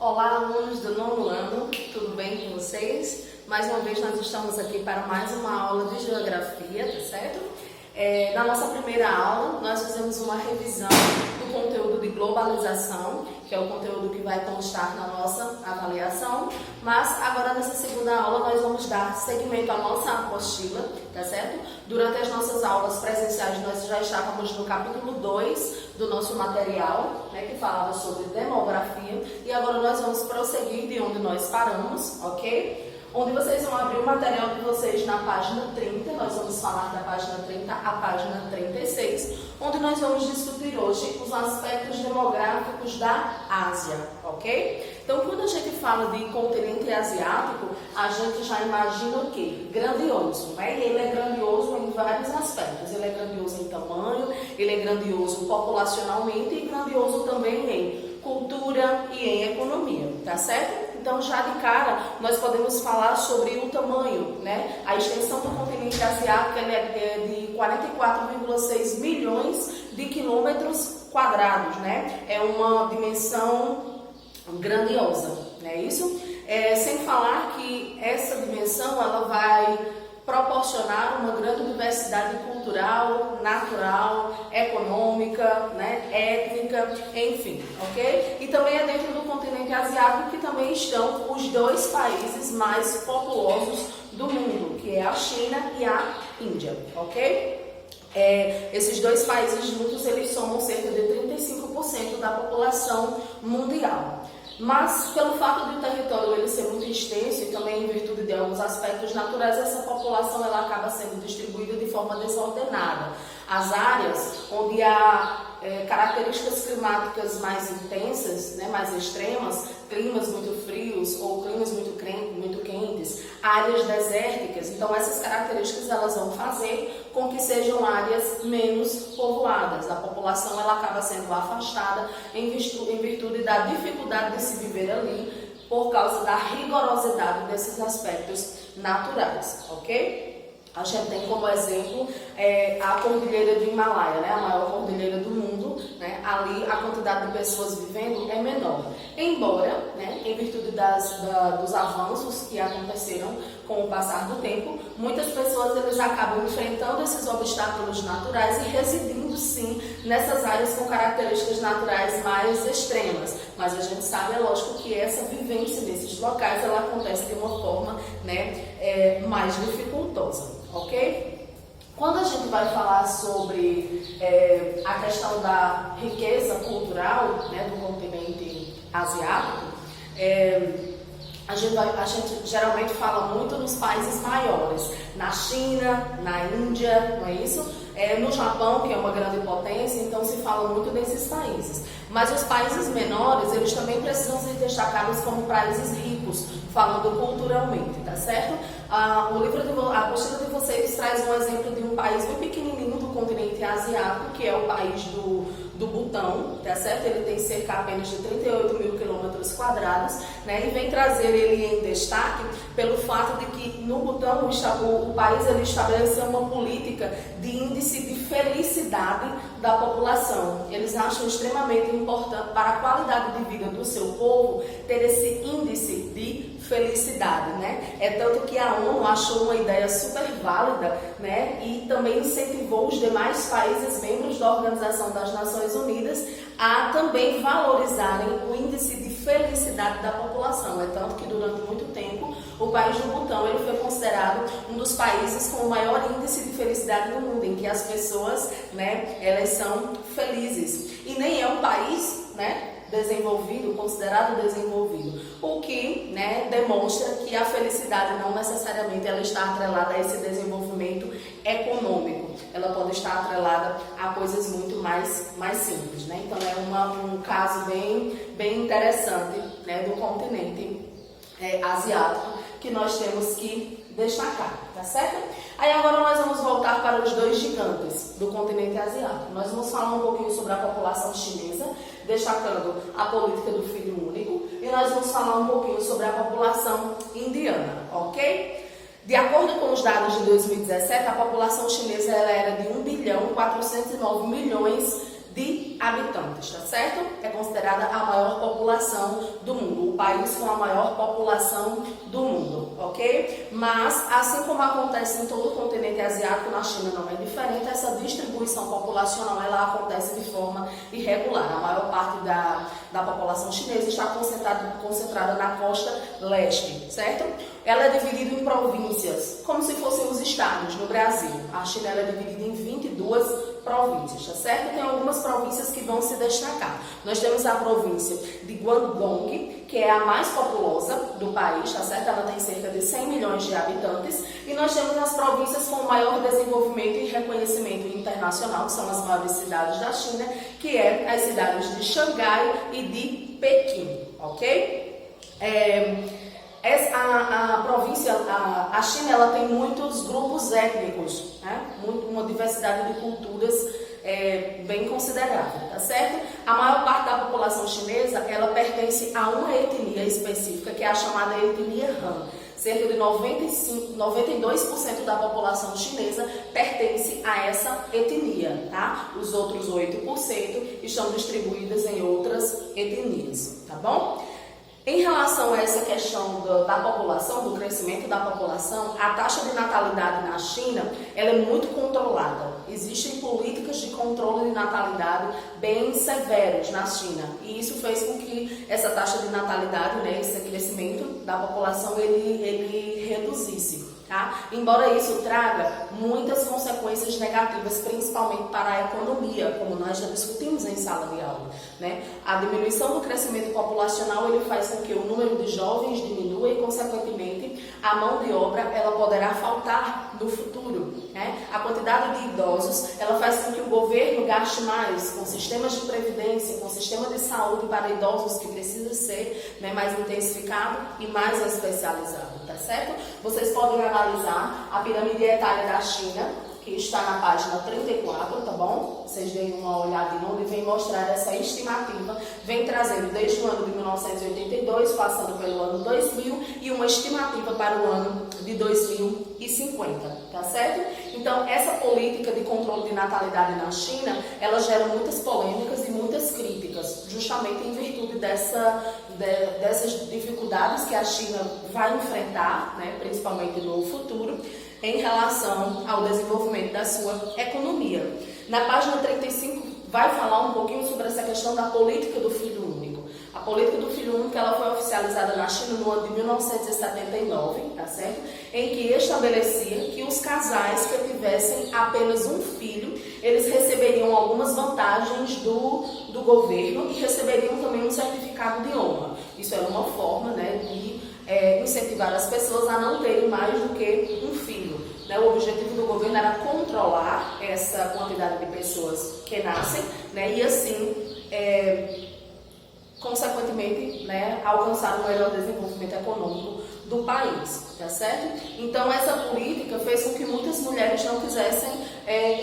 Olá, alunos do nono ano, tudo bem com vocês? Mais uma vez nós estamos aqui para mais uma aula de Geografia, tá certo? Na nossa primeira aula, nós fizemos uma revisão do conteúdo de globalização, que é o conteúdo que vai constar na nossa avaliação, mas agora nessa segunda aula nós vamos dar seguimento à nossa apostila, tá certo? Durante as nossas aulas presenciais nós já estávamos no capítulo 2 do nosso material, né, que falava sobre demografia, e agora nós vamos prosseguir de onde nós paramos, ok? Onde vocês vão abrir o material de vocês na página 30, nós vamos falar da página 30 à página 36, onde nós vamos discutir hoje os aspectos demográficos da Ásia, ok? Então, quando a gente fala de continente asiático, a gente já imagina o quê? Grandioso, né? E ele é grandioso em vários aspectos. Ele é grandioso em tamanho, ele é grandioso populacionalmente e grandioso também em cultura e em economia, tá certo? Então, já de cara, nós podemos falar sobre o tamanho, né? A extensão do continente asiático é de 44,6 milhões de quilômetros quadrados, né? É uma dimensão grandiosa, não é isso? Sem falar que essa dimensão, ela vai proporcionar uma grande diversidade cultural, natural, econômica, né, étnica, enfim, ok? E também é dentro do continente asiático que também estão os dois países mais populosos do mundo, que é a China e a Índia, ok? Esses dois países juntos, eles somam cerca de 35% da população mundial. Mas, pelo fato de o território ele ser muito extenso e também em virtude de alguns aspectos naturais, essa população ela acaba sendo distribuída de forma desordenada. As áreas onde há características climáticas mais intensas, né, mais extremas, climas muito frios ou climas muito quentes, áreas desérticas, então essas características elas vão fazer com que sejam áreas menos povoadas. A população ela acaba sendo afastada em virtude da dificuldade de se viver ali por causa da rigorosidade desses aspectos naturais, ok? A gente tem como exemplo a Cordilheira do Himalaia, né? A maior cordilheira do mundo, né? Ali a quantidade de pessoas vivendo é menor. Embora, né, em virtude dos avanços que aconteceram com o passar do tempo, muitas pessoas eles acabam enfrentando esses obstáculos naturais e residindo sim nessas áreas com características naturais mais extremas. Mas a gente sabe, é lógico, que essa vivência nesses locais ela acontece de uma forma, né, mais dificultosa, ok? Quando a gente vai falar sobre a questão da riqueza cultural, né, do continente asiático, a gente geralmente fala muito nos países maiores, na China, na Índia, não é isso? No Japão, que é uma grande potência, então se fala muito desses países. Mas os países menores, eles também precisam ser destacados como países ricos, falando culturalmente, tá certo? A apostila de vocês traz um exemplo de um país bem pequenininho do continente asiático, que é o país do Butão, tá certo? Ele tem cerca apenas de 38 mil quilômetros quadrados, né? E vem trazer ele em destaque pelo fato de que no Butão o país ele estabeleceu uma política de índice de felicidade da população. Eles acham extremamente importante para a qualidade de vida do seu povo ter esse índice de felicidade, né? É tanto que a ONU achou uma ideia super válida, né? E também incentivou os demais países membros da Organização das Nações Unidas a também valorizarem o índice de felicidade da população. É tanto que durante muito tempo o país do Butão ele foi considerado um dos países com o maior índice de felicidade do mundo, em que as pessoas, né, elas são felizes. E nem é um país, né, desenvolvido, considerado desenvolvido, o que, né, demonstra que a felicidade não necessariamente ela está atrelada a esse desenvolvimento econômico, ela pode estar atrelada a coisas muito mais simples, né? Então é um caso bem interessante, né, do continente asiático que nós temos que destacar, tá certo? Aí agora nós vamos voltar para os dois gigantes do continente asiático. Nós vamos falar um pouquinho sobre a população chinesa, destacando a política do filho único, e nós vamos falar um pouquinho sobre a população indiana, ok? De acordo com os dados de 2017, a população chinesa ela era de 1.409 bilhões de habitantes, tá certo? É considerada a maior população do mundo, o país com a maior população do mundo, ok? Mas, assim como acontece em todo o continente asiático, na China não é diferente, essa distribuição populacional, ela acontece de forma irregular. A maior parte da população chinesa está concentrada na costa leste, certo? Ela é dividida em províncias, como se fossem os estados no Brasil. A China ela é dividida em 22 províncias, tá certo? Tem algumas províncias que vão se destacar. Nós temos a província de Guangdong, que é a mais populosa do país, tá certo? Ela tem cerca de 100 milhões de habitantes. E nós temos as províncias com maior desenvolvimento e reconhecimento internacional, que são as maiores cidades da China, que é as cidades de Xangai e de Pequim, ok? A China ela tem muitos grupos étnicos, né? Uma diversidade de culturas bem considerável, tá certo? A maior parte da população chinesa ela pertence a uma etnia específica, que é a chamada etnia Han. Cerca de 92% da população chinesa pertence a essa etnia, tá? Os outros 8% estão distribuídos em outras etnias, tá bom? Em relação a essa questão da população, do crescimento da população, a taxa de natalidade na China ela é muito controlada. Existem políticas de controle de natalidade bem severas na China. E isso fez com que essa taxa de natalidade, né, esse crescimento da população, ele reduzisse. Tá? Embora isso traga muitas consequências negativas, principalmente para a economia, como nós já discutimos em sala de aula, né? A diminuição do crescimento populacional ele faz com que o número de jovens diminua e, consequentemente, a mão de obra ela poderá faltar no futuro, né? A quantidade de idosos ela faz com que o governo gaste mais com sistemas de previdência, com sistema de saúde para idosos que precisa ser, né, mais intensificado e mais especializado, tá certo? Vocês podem analisar a pirâmide etária da China, que está na página 34, tá bom? Vocês deem uma olhadinha onde vem mostrar essa estimativa, vem trazendo desde o ano de 1982, passando pelo ano 2000 e uma estimativa para o ano de 2050, tá certo? Então, essa política de controle de natalidade na China, ela gera muitas polêmicas e muitas críticas, justamente em virtude dessas dificuldades que a China vai enfrentar, né, principalmente no futuro, em relação ao desenvolvimento da sua economia. Na página 35 vai falar um pouquinho sobre essa questão da política do filho único. A política do filho único ela foi oficializada na China no ano de 1979, tá certo? Em que estabelecia que os casais que tivessem apenas um filho, eles receberiam algumas vantagens do governo e receberiam também um certificado de honra. Isso era uma forma, né, de incentivar as pessoas a não terem mais do que um filho. Né? O objetivo do governo era controlar essa quantidade de pessoas que nascem, né? E assim, consequentemente, né, alcançar um melhor desenvolvimento econômico do país, tá certo? Então essa política fez com que muitas mulheres não quisessem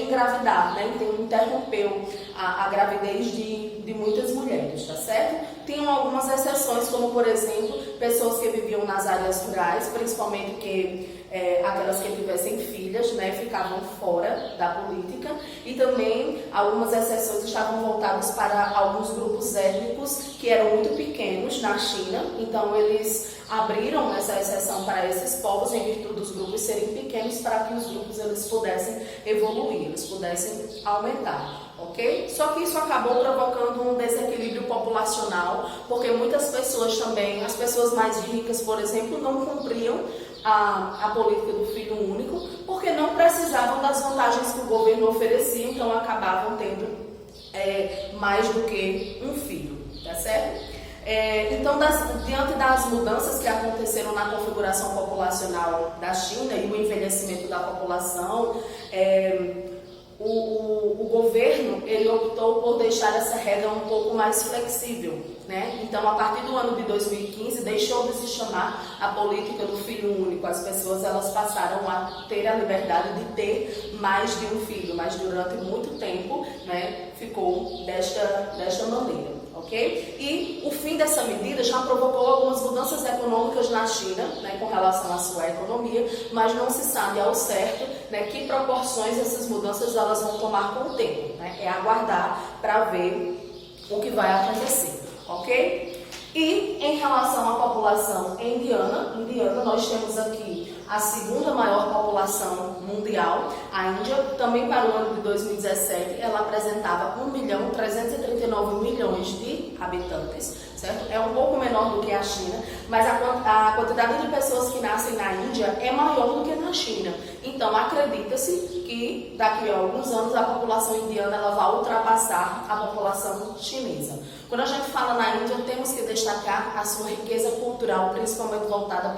engravidar, né? Então interrompeu a gravidez de muitas mulheres, tá certo? Tinham algumas exceções, como por exemplo, pessoas que viviam nas áreas rurais, principalmente aquelas que tivessem filhas, né, ficavam fora da política, e também algumas exceções estavam voltadas para alguns grupos étnicos que eram muito pequenos na China, então eles abriram essa exceção para esses povos em virtude dos grupos serem pequenos, para que os grupos eles pudessem evoluir, eles pudessem aumentar, ok? Só que isso acabou provocando um desequilíbrio populacional, porque muitas pessoas também, as pessoas mais ricas, por exemplo, não cumpriam a política do filho único, porque não precisavam das vantagens que o governo oferecia, então acabavam tendo mais do que um filho, tá certo? Então, diante das mudanças que aconteceram na configuração populacional da China e o envelhecimento da população, o governo ele optou por deixar essa regra um pouco mais flexível, né? Então, a partir do ano de 2015, deixou de se chamar a política do filho único. As pessoas elas passaram a ter a liberdade de ter mais de um filho, mas durante muito tempo, né, ficou desta maneira. Okay? E o fim dessa medida já provocou algumas mudanças econômicas na China, né, com relação à sua economia, mas não se sabe ao certo, né, que proporções essas mudanças elas vão tomar com o tempo. Né? É aguardar para ver o que vai acontecer, ok? E em relação à população indiana, nós temos aqui a segunda maior população mundial. A Índia, também para o ano de 2017, ela apresentava 1.339.000.000 de habitantes, certo? É um pouco menor do que a China, mas a quantidade de pessoas que nascem na Índia é maior do que na China. Então, acredita-se que daqui a alguns anos a população indiana ela vai ultrapassar a população chinesa. Quando a gente fala na Índia, temos que destacar a sua riqueza cultural, principalmente voltada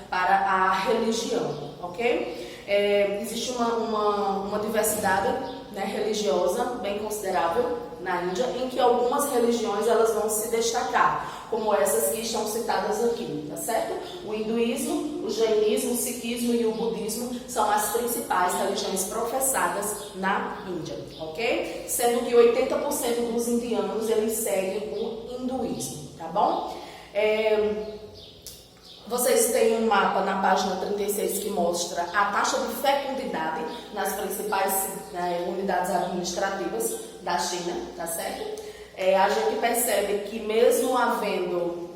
para a religião, ok? Existe uma diversidade, né, religiosa bem considerável na Índia, em que algumas religiões elas vão se destacar, como essas que estão citadas aqui, tá certo? O hinduísmo, o jainismo, o sikhismo e o budismo são as principais religiões professadas na Índia, ok? Sendo que 80% dos indianos eles seguem o hinduísmo, tá bom? Vocês têm um mapa na página 36 que mostra a taxa de fecundidade nas principais unidades administrativas da China, tá certo? A gente percebe que mesmo havendo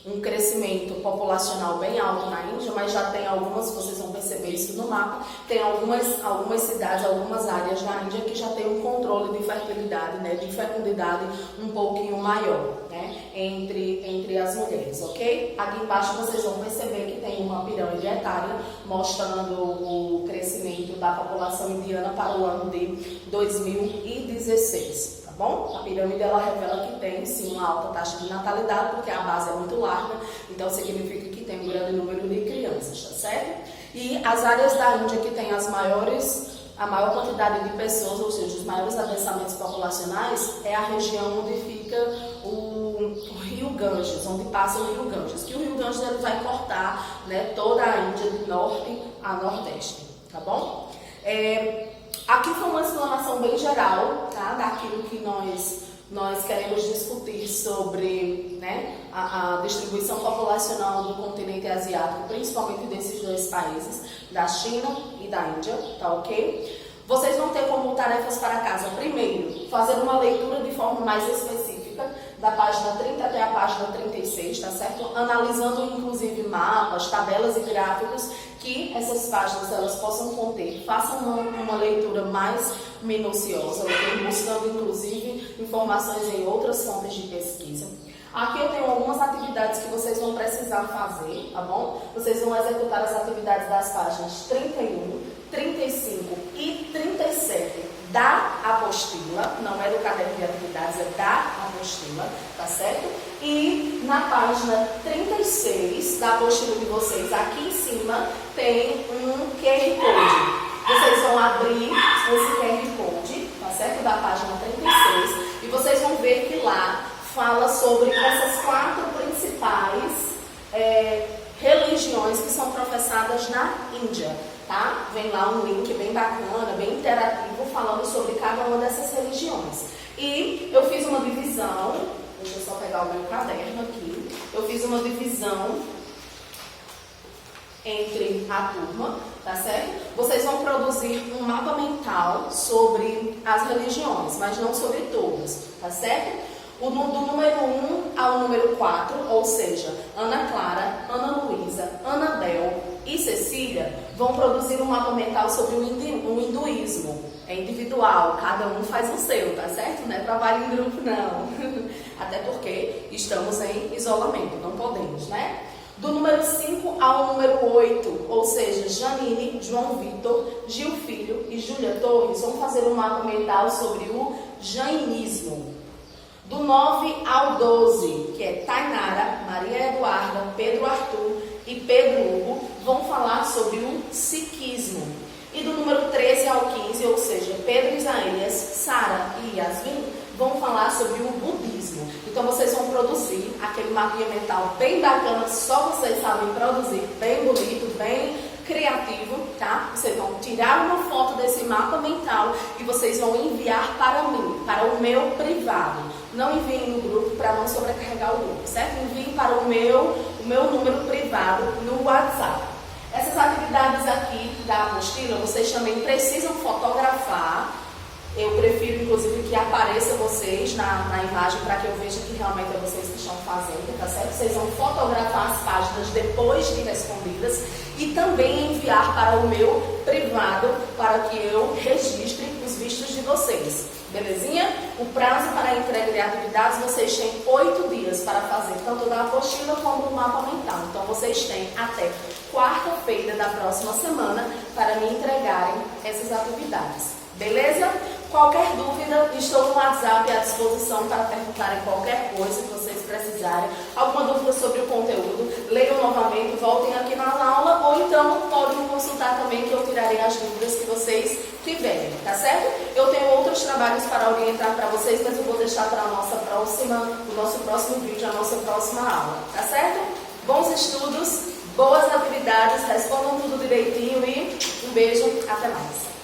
um crescimento populacional bem alto na Índia, mas já tem algumas, vocês vão perceber isso no mapa, tem algumas cidades, algumas áreas na Índia que já tem um controle de fertilidade, né, de fecundidade um pouquinho maior, né, entre as mulheres, ok? Aqui embaixo vocês vão perceber que tem uma pirâmide etária mostrando o crescimento da população indiana para o ano de 2016. Bom, a pirâmide ela revela que tem sim uma alta taxa de natalidade, porque a base é muito larga, então significa que tem um grande número de crianças, tá certo? E as áreas da Índia que tem a maior quantidade de pessoas, ou seja, os maiores adensamentos populacionais, é a região onde fica o rio Ganges, onde passa o rio Ganges, que o rio Ganges ele vai cortar, né, toda a Índia de norte a nordeste, tá bom? Aqui foi uma explanação bem geral, tá, daquilo que nós queremos discutir sobre, né, a distribuição populacional do continente asiático, principalmente desses dois países, da China e da Índia, tá ok? Vocês vão ter como tarefas para casa, primeiro, fazer uma leitura de forma mais específica, da página 30 até a página 36, tá certo? Analisando inclusive mapas, tabelas e gráficos que essas páginas elas possam conter. Façam uma leitura mais minuciosa, ok? Buscando inclusive informações em outras fontes de pesquisa. Aqui eu tenho algumas atividades que vocês vão precisar fazer, tá bom? Vocês vão executar as atividades das páginas 31, 35 e 37 da apostila, não é do caderno de atividades, é da apostila, tá certo? E na página 36 da apostila de vocês, aqui em cima, tem um QR Code. Vocês vão abrir esse QR Code, tá certo? Da página 36, e vocês vão ver que lá fala sobre essas 4 principais religiões que são professadas na Índia, tá? Vem lá um link bem bacana, bem interativo, falando sobre cada uma dessas religiões. E eu fiz uma divisão, deixa eu só pegar o meu caderno aqui, eu fiz uma divisão entre a turma, tá certo? Vocês vão produzir um mapa mental sobre as religiões, mas não sobre todas, tá certo? Do número 1 ao número 4, ou seja, Ana Clara, Ana Luísa, Ana Bel e Cecília vão produzir um mapa mental sobre o hinduísmo. É individual, cada um faz o seu, tá certo? Não é trabalho em grupo, não. Até porque estamos em isolamento, não podemos, né? Do número 5 ao número 8, ou seja, Janine, João Vitor, Gil Filho e Júlia Torres vão fazer um mapa mental sobre o jainismo. Do 9 ao 12, que é Tainara, Maria Eduarda, Pedro Arthur e Pedro Hugo, vão falar sobre o sikhismo. E do número 13 ao 15, ou seja, Pedro Isaías, Sara e Yasmin, vão falar sobre o budismo. Então vocês vão produzir aquele mapinha mental bem bacana, só vocês sabem produzir, bem bonito, bem criativo, tá? Vocês vão tirar uma foto desse mapa mental e vocês vão enviar para mim, para o meu privado. Não enviem no grupo para não sobrecarregar o grupo, certo? Enviem para o meu número privado no WhatsApp. Essas atividades aqui da apostila, vocês também precisam fotografar Eu prefiro, inclusive, que apareça vocês na imagem para que eu veja que realmente é vocês que estão fazendo, tá certo? Vocês vão fotografar as páginas depois de respondidas e também enviar para o meu privado para que eu registre os vistos de vocês. Belezinha? O prazo para a entrega de atividades, vocês têm 8 dias para fazer, tanto da apostila como do mapa mental. Então, vocês têm até quarta-feira da próxima semana para me entregarem essas atividades. Beleza? Qualquer dúvida, estou no WhatsApp à disposição para perguntarem qualquer coisa que vocês precisarem. Alguma dúvida sobre o conteúdo, leiam novamente, voltem aqui na aula ou então podem me consultar também que eu tirarei as dúvidas que vocês tiverem, tá certo? Eu tenho outros trabalhos para orientar para vocês, mas eu vou deixar para o nosso próximo vídeo, a nossa próxima aula, tá certo? Bons estudos, boas atividades, respondam tudo direitinho e um beijo, até mais.